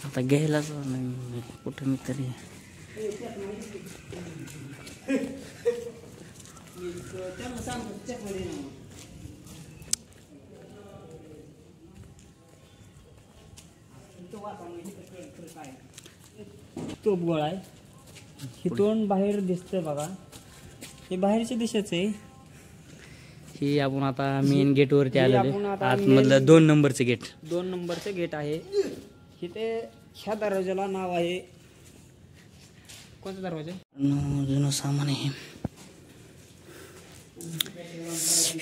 आता घ्यायलाच नाही कुठं मी तरी. तोप गोळा आहे. इथून बाहेर दिसतंय बघा, हे बाहेरच्या दिशेच आहे. ही आपण आता मेन गेट वरती आलेलो आपण आता आतमधलं 2 नंबरचं गेट. 2 नंबरचं गेट आहे. इथे ह्या दरवाजाला नाव आहे, कोणता दरवाजा? जुनं सामान आहे.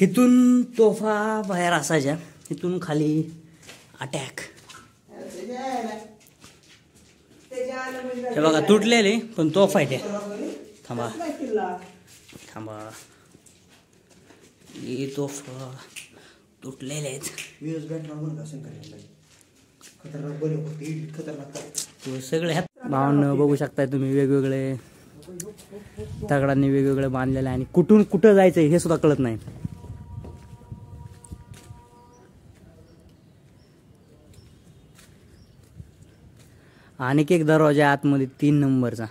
इथून तोफा बाहेर असायच्या, इथून खाली अटॅक. हे बघा तुटलेले पण तोफा आहे त्या. थांबा थांबा, हे तोफा तुटलेले आहेत. सगळे ह्यात भावांना बघू शकताय तुम्ही, वेगवेगळे दगडांनी वेगवेगळे बांधलेले आहे. आणि कुठून कुठं जायचंय हे सुद्धा कळत नाही. आणि एक दरवाजा आतमध्ये 3 नंबरचा.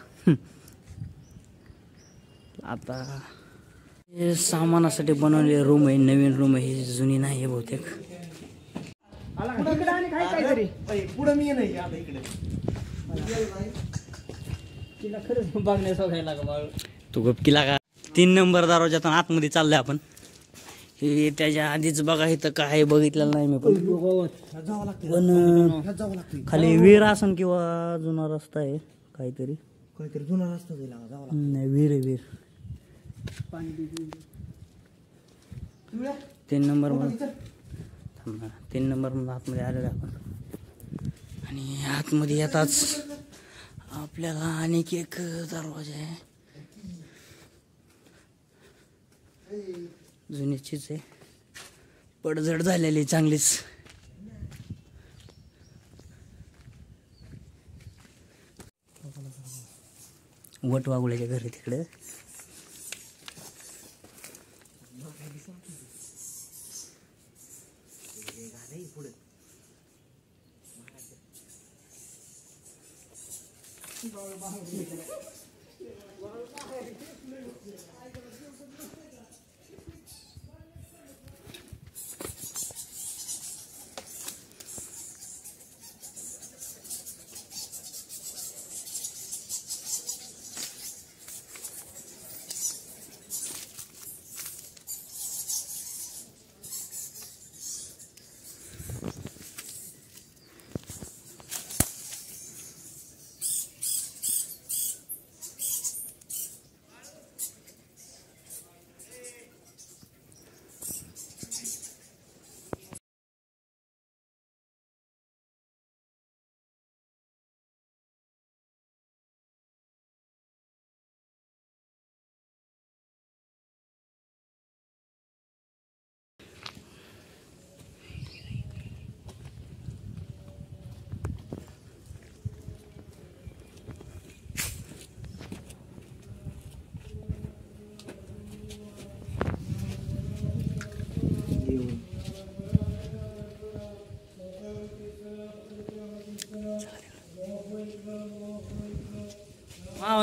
आता हे सामानासाठी बनवलेले रूम आहे, नवीन रूम आहे, ही जुनी नाही आहे बहुतेक. पुढे मी नाही आता इकडे तिला खरंच बघण्यास बघायला का बाळ. तू गपकीला का. 3 नंबर दरवाजातून आतमध्ये चाललोय आपण. हे त्याच्या आधीच बघा इथं काय बघितलेलं नाही मी, पण खाली विहीर असन किंवा जुना रस्ता आहे काहीतरी जुना रस्ता नाही. विहीर आहे, विहीर. 3 नंबर मध्ये 3 नंबर मध्ये आतमध्ये आलेलो आपण. आणि आतमध्ये येताच आपल्याला आणखी एक दरवाजा आहे, जुनीचीच आहे, पडझड झालेली चांगलीच. वट वागुळ्याच्या घरी तिकडे.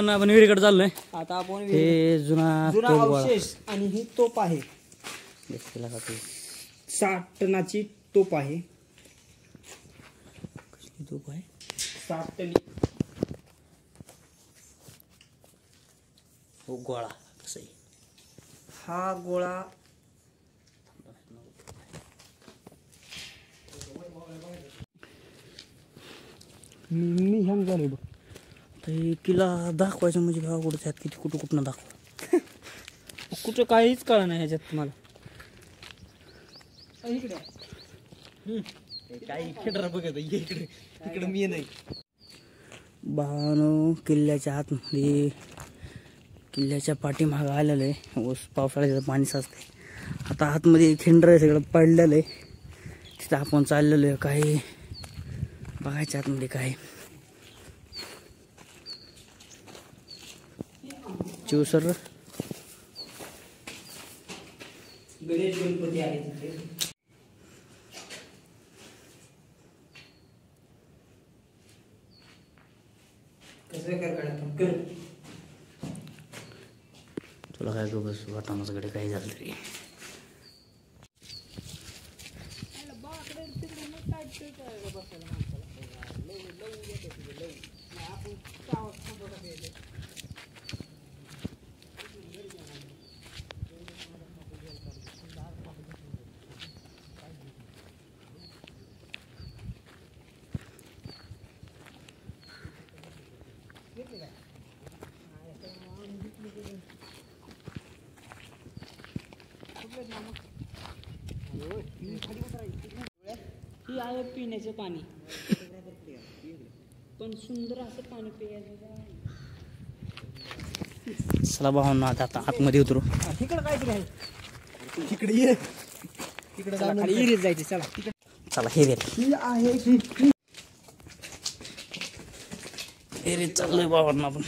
आपण विहिरीकडे चाललोय आता आपण. हे जुना अवशेष आणि ही तोप आहे, 60 टनाची तोप आहे. कसली तोप आहे? 60 टनी. हो गोळा कसं आहे? हा गोळा मी ह्यान झाले बघ. किला दाखवायचं म्हणजे भाव कुठं त्यात किती कुठं दाखव. कुठं काहीच कळा नाही ह्याच्यात तुम्हाला. काही खेळरा बघत इकडे इकडे मी नाही. भावानो किल्ल्याच्या आतमध्ये, किल्ल्याच्या पाठीमागं आलेलं आहे. ऊस पावसाळ्याचं पाणी साचते. आता आतमध्ये खिंडर आहे, सगळं पडलेलं आहे. तिथं आपण चाललेलो आहे. काही बघायच्या आतमध्ये काय चिवसर गणेश गणपती आहे तिथे. तुला काय गो बस वाटाणाकडे काही झालं तरी ही आहे पिण्याचं पाणी पण सुंदर असं पाणी प्यायचं. चला भावांना आता आतमध्ये उतरू. तिकडं काहीतरी आहे. इकडे ये. इकडे खाली इरीत जायचे. चला चला हे रे आहे हे रे चाललोय भावांना आपण.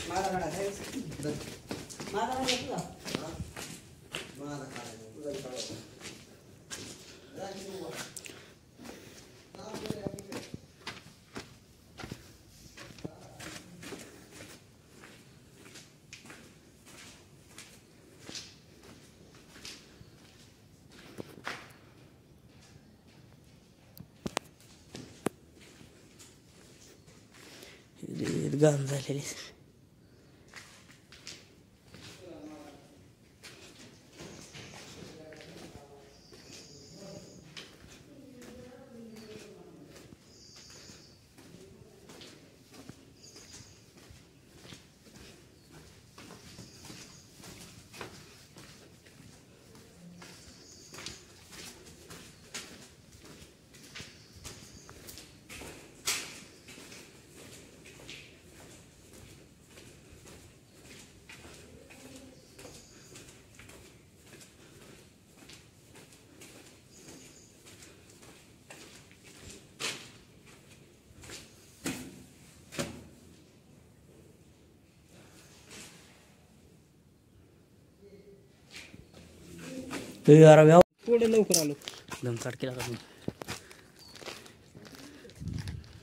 गाण झालेली यार व्याव पुढे लवकर आलो. एकदम चाट केला का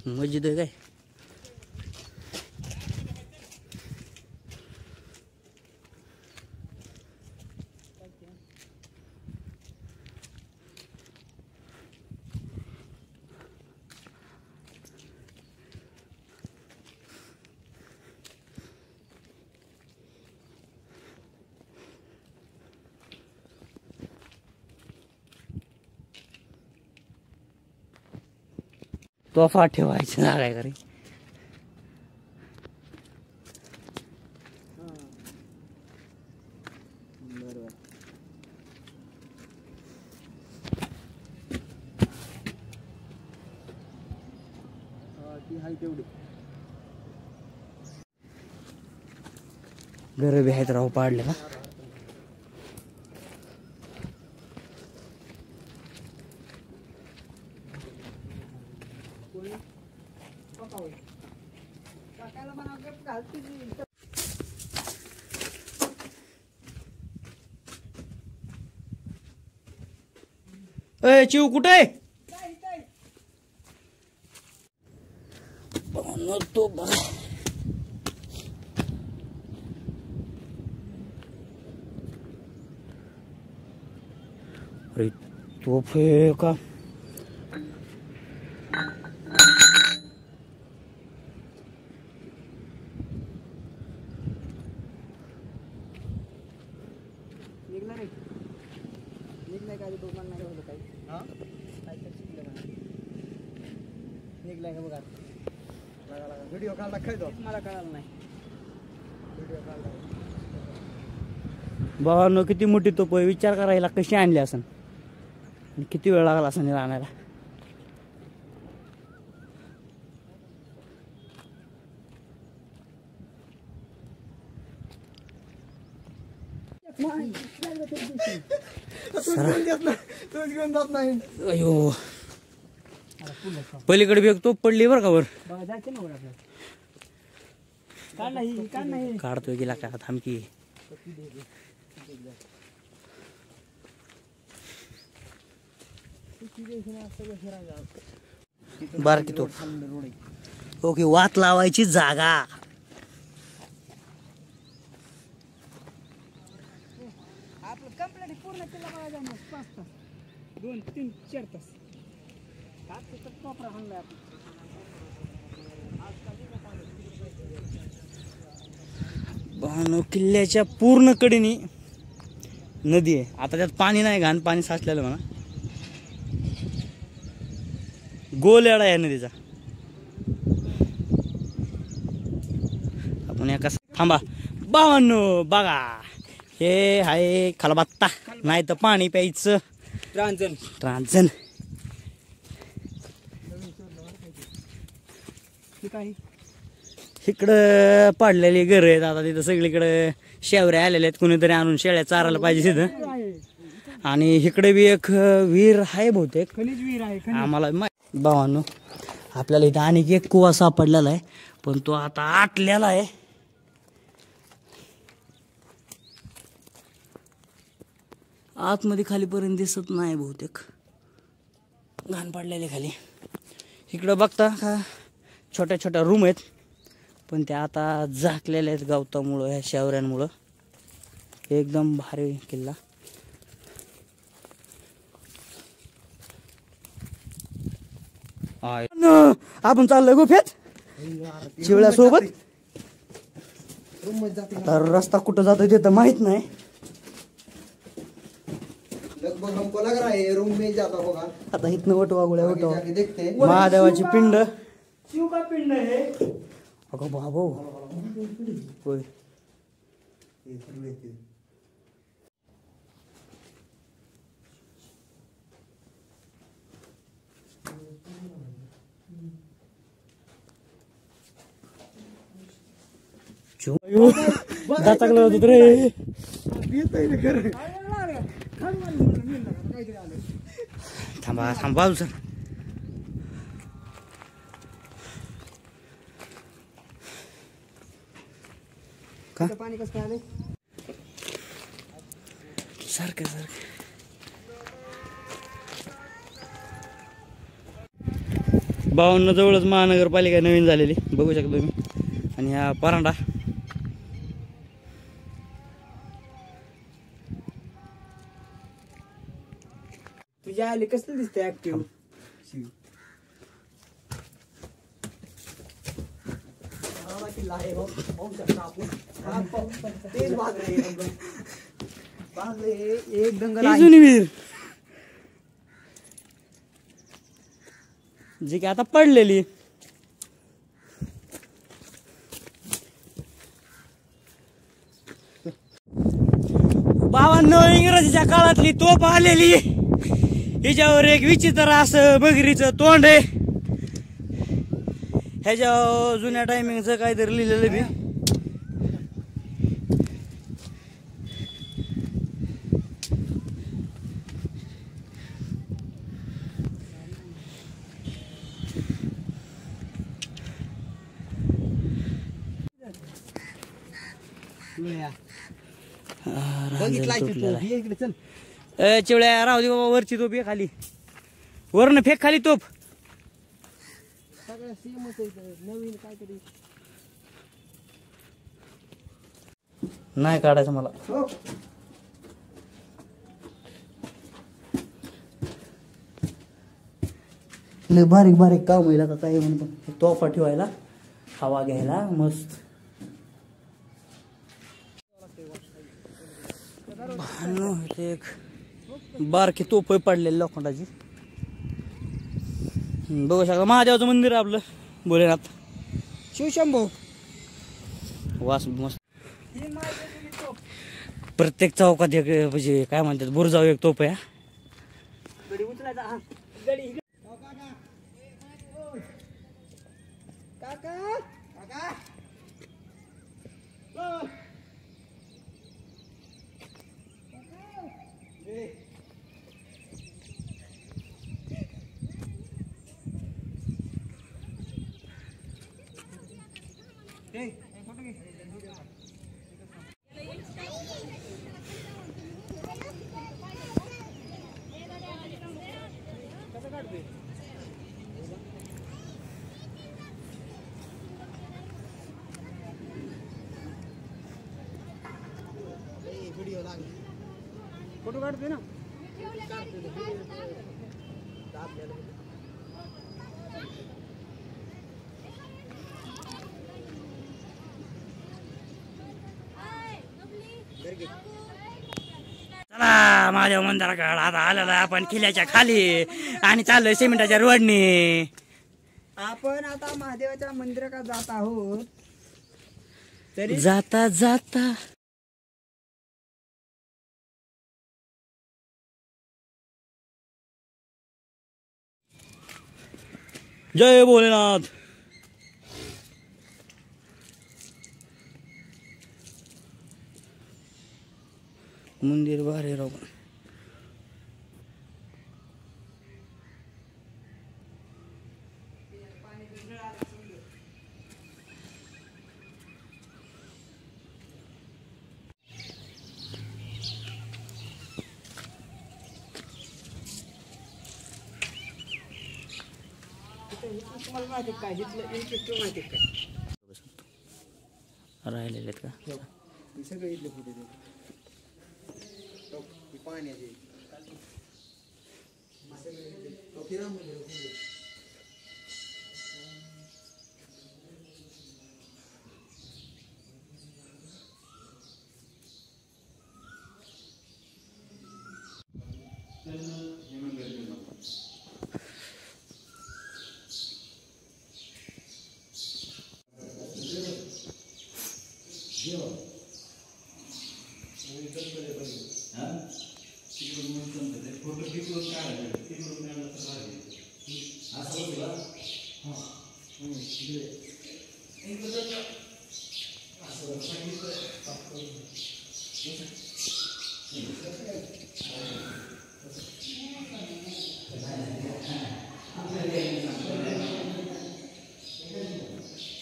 मस्जिद आहे काय. तोफा ठेवायची ना काय करे. घर बी आहेत राहू पाडले ना. ए चिव कुठे आहे. तो बघा अरे तोफ आहे का. निघला रे. निघलाय का दोघांना नाही होतं काही. हा काय तर शिकलं नाही. निघलाय का बघा. व्हिडिओ काढला काय तो. मला कळालं नाही. व्हिडिओ काढला. भावांनो किती मोठी तोप आहे. विचार करायला कशी आणली असन आणि किती वेळ लागला असं आणायला. अयो पलीकडे बी एक तोप पडली बरं का वर. जायचं ना आपल्याला. काय नाही काय नाही. काढतोय गेला का थांबकी. बारकी तोप. ओके वात लावायची जागा. 2-3-4 तास आज तिथं कोपरा हाणलाय आपण. भावांनो, किल्ल्याच्या पूर्ण कडेनी नदी आहे. आता त्यात पाणी नाही, घाण पाणी साचलेलं म्हणा. गोल येडा आहे नदीचा. आपण एका थांबा भावांनो, बघा हे आहे खलबत्ता, नाही तर पाणी प्यायचं ट्रांझन. इकडं पडलेली घर आहेत. आता तिथं सगळीकडे शेवऱ्या आलेल्या आहेत. कुणीतरी आणून शेळ्या चारायला पाहिजे तिथं. आणि इकडे बी एक विहीर आहे बहुतेक, खनिज विहीर आहे. आम्हाला भावांनो, आपल्याला इथं आणखी एक कुवा सापडलेला आहे, पण तो आता आटलेला आहे. आतमध्ये खालीपर्यंत दिसत नाही बहुतेक, घाण पडलेले खाली. इकडं बघता का छोट्या छोट्या रूम आहेत, पण त्या आता झाकलेल्या आहेत गवतामुळं, ह्या शेवऱ्यांमुळं. एकदम भारी किल्ला. आपण चाललोय गुफेत चिवळ्यासोबत. आता रस्ता कुठं जातोय ते तर माहित नाही. लगभग हमको लग रहा है रूम में जाता होगा. आता इथनं वटवा गोळ्या वटवा. जाके देखते हैं. महादेवाची पिंड, शिव का पिंड आहे. अगं बाबो, होय. दाचाकलं होत रे. थांबा थांबा सर. का पाणी कसं काय आलंय? सारखं सारखं. बावन्न जवळच महानगरपालिका नवीन झालेली बघू शकता तुम्ही. आणि हा परांडा. तुझ्या आले कसलं दिसतंय ऍक्टिव्ह. एक दंगल विहीर जी की आता पडलेली. बावन्न इंग्रजीच्या काळातली तोफ आलेली. हिच्यावर एक विचित्र असं बगरीचं तोंड आहे. ह्याच्या जुन्या टायमिंगचं काहीतरी लिहिलेलं बी. चिवळ्या राहू दे बाबा, वरची तोप आहे खाली. वरनं फेक खाली तोप. सगळं सेमच आहे. नवीन काहीतरी नाही काढायचं मला. लय बारीक बारीक काम होईल आता काय म्हणतो. तोफा ठेवायला, हवा घ्यायला मस्त. एक बारकी तोफ पडलेली लोखंडाची. बघू शकता महादेवाचं मंदिर आहे आपलं भोलेनाथ. शिवशंभो. वास मस्त. प्रत्येक चौकात एक म्हणजे काय म्हणतात बुरजाव एक तोफ आहे. गडी उचलायचा. गडी काका काका फोटो काढतोय ना. चला महादेव मंदिराकडे आता आलेला आपण किल्ल्याच्या खाली आणि चाललोय सिमेंटाच्या रोडने. आपण आता महादेवाच्या मंदिराकडे जात आहोत. तरी जाता जाता जय भोलेनाथ. मंदिर भारी राव. तुम्हाला माहिती काय इथलं इन्फेक्टिव्ह माहिती काय राहिलेले का सगळे इथले फोटो पाण्याचे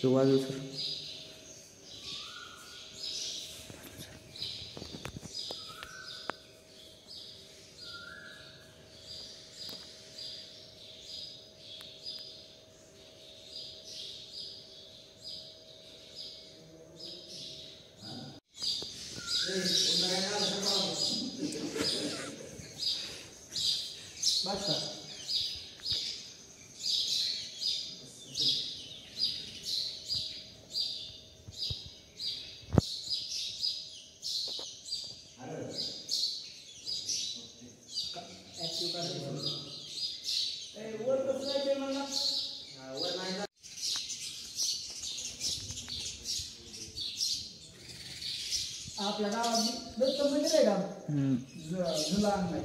वाजू सर. बस आपल्या गावात दत्त मंदिर आहे का? जुला अंगण